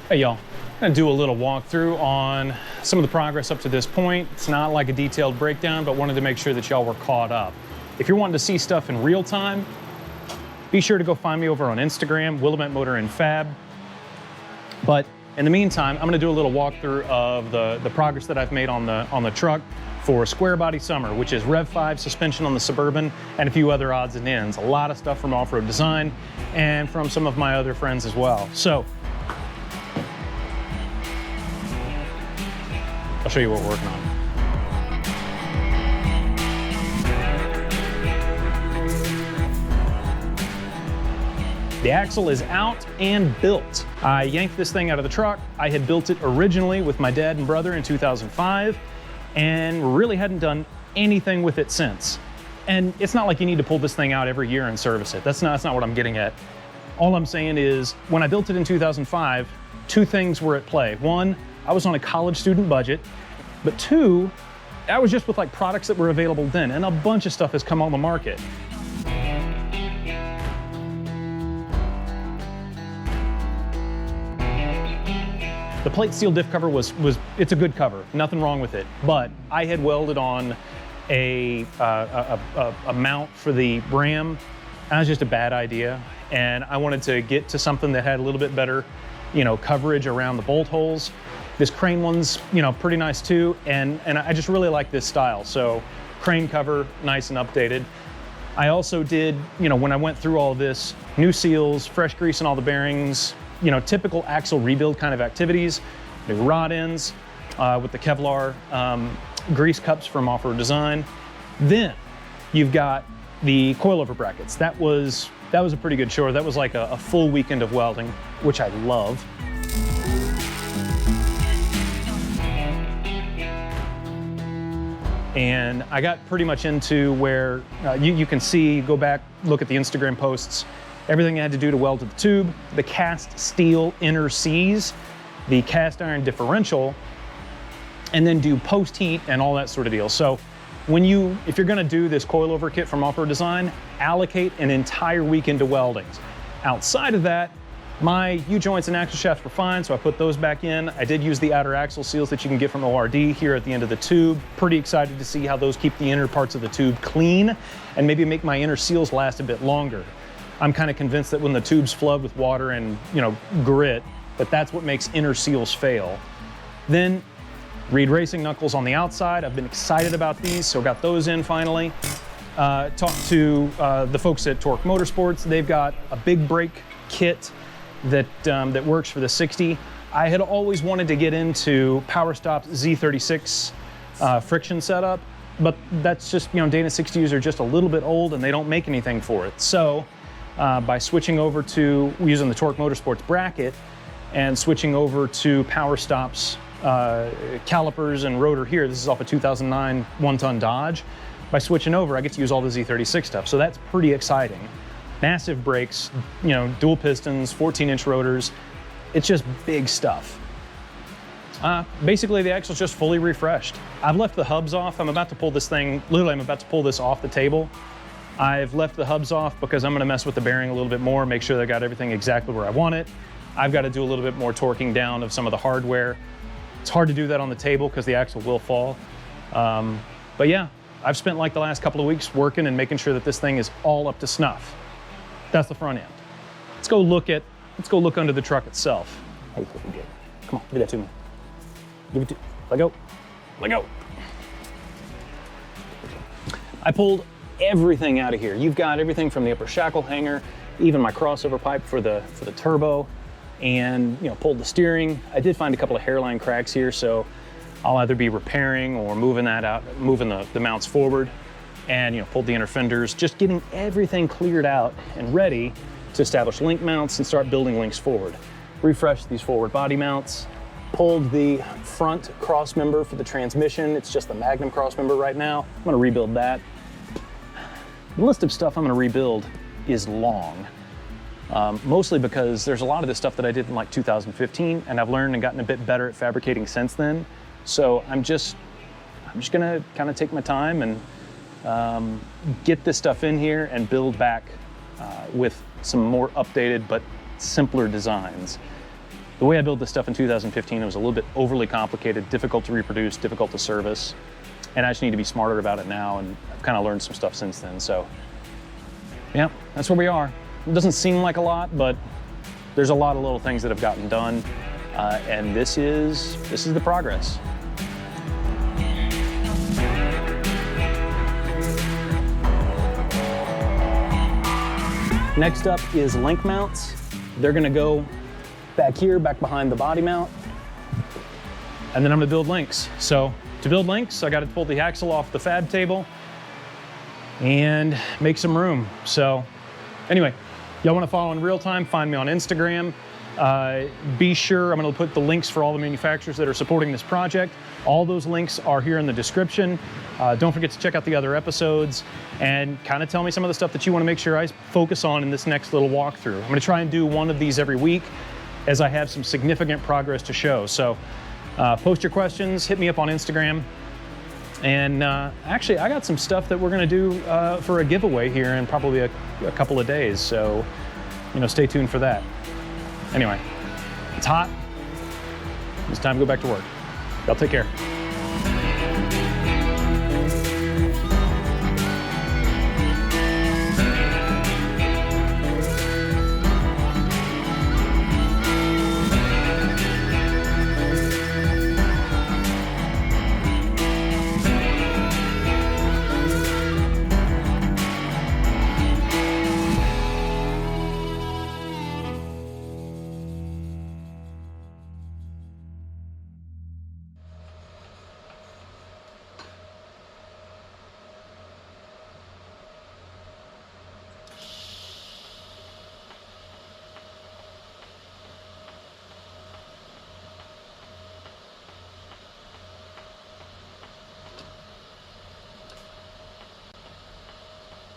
Hey y'all, I'm gonna do a little walkthrough on some of the progress up to this point. It's not like a detailed breakdown, but wanted to make sure that y'all were caught up. If you're wanting to see stuff in real time, be sure to go find me over on Instagram, Willomet Motor and Fab. But in the meantime, I'm gonna do a little walkthrough of the progress that I've made on the truck for Squarebody Summer, which is Rev5 suspension on the Suburban and a few other odds and ends. A lot of stuff from Offroad Design and from some of my other friends as well. So, I'll show you what we're working on. The axle is out and built. I yanked this thing out of the truck. I had built it originally with my dad and brother in 2005 and really hadn't done anything with it since. And it's not like you need to pull this thing out every year and service it. That's not what I'm getting at. All I'm saying is when I built it in 2005, two things were at play. One, I was on a college student budget, but two, I was just with like products that were available then, and a bunch of stuff has come on the market. The plate steel diff cover it's a good cover, nothing wrong with it, but I had welded on a mount for the ram, and that was just a bad idea, and I wanted to get to something that had a little bit better, coverage around the bolt holes. This crane one's, pretty nice too, and I just really like this style. So crane cover, nice and updated. I also did, when I went through all this, new seals, fresh grease in all the bearings, typical axle rebuild kind of activities, new rod ends with the Kevlar grease cups from Offroad Design. Then you've got the coilover brackets. That was a pretty good chore. That was like a full weekend of welding, which I love. And I got pretty much into where you can see, go back, look at the Instagram posts, everything I had to do to weld to the tube, the cast steel inner C's, the cast iron differential, and then do post heat and all that sort of deal. So if you're gonna do this coilover kit from Offroad Design, allocate an entire weekend to weldings. Outside of that, my U-joints and axle shafts were fine, so I put those back in. I did use the outer axle seals that you can get from ORD here at the end of the tube. Pretty excited to see how those keep the inner parts of the tube clean and maybe make my inner seals last a bit longer. I'm kind of convinced that when the tube's flood with water and grit, that's what makes inner seals fail. Then Reed racing knuckles on the outside. I've been excited about these, so got those in finally. Talked to the folks at Torq Motorsports. They've got a big brake kit that works for the 60. I had always wanted to get into Powerstop's Z36 friction setup, but that's just, Dana 60s are just a little bit old and they don't make anything for it. So by switching over to using the Torq Motorsports bracket and switching over to Powerstop's calipers and rotor here, this is off a 2009 one-ton Dodge. By switching over, I get to use all the Z36 stuff, so that's pretty exciting. Massive brakes, dual pistons, 14-inch rotors. It's just big stuff. Basically, the axle's just fully refreshed. I've left the hubs off. I'm about to pull this thing, literally I'm about to pull this off the table. I've left the hubs off because I'm gonna mess with the bearing a little bit more, make sure that I got everything exactly where I want it. I've got to do a little bit more torquing down of some of the hardware. It's hard to do that on the table because the axle will fall. But yeah, I've spent like the last couple of weeks working and making sure that this thing is all up to snuff. That's the front end. Let's go look under the truck itself. Hey, come on, give that to me. Give it to, let go, let go. I pulled everything out of here. You've got everything from the upper shackle hanger, even my crossover pipe for the turbo, and pulled the steering. I did find a couple of hairline cracks here, so I'll either be repairing or moving that out, moving the mounts forward, and pulled the inner fenders, just getting everything cleared out and ready to establish link mounts and start building links forward. Refresh these forward body mounts, pulled the front cross member for the transmission. It's just the Magnum cross member right now. I'm gonna rebuild that. The list of stuff I'm gonna rebuild is long, mostly because there's a lot of this stuff that I did in like 2015, and I've learned and gotten a bit better at fabricating since then. So I'm just gonna kind of take my time and get this stuff in here and build back with some more updated but simpler designs. the way I built this stuff in 2015, it was a little bit overly complicated, difficult to reproduce, difficult to service. And I just need to be smarter about it now, and I've kind of learned some stuff since then. So yeah, that's where we are. It doesn't seem like a lot, but there's a lot of little things that have gotten done. And this is the progress. Next up is link mounts. They're gonna go back here, back behind the body mount. And then I'm gonna build links. So to build links, I gotta pull the axle off the fab table and make some room. So anyway, y'all wanna follow in real time, find me on Instagram. Be sure, I'm gonna put the links for all the manufacturers that are supporting this project. All those links are here in the description. Don't forget to check out the other episodes and kind of tell me some of the stuff that you want to make sure I focus on in this next little walkthrough. I'm gonna try and do one of these every week as I have some significant progress to show. So post your questions, hit me up on Instagram. And actually, I got some stuff that we're gonna do for a giveaway here in probably a couple of days. So, stay tuned for that. Anyway, it's hot. It's time to go back to work. Y'all take care.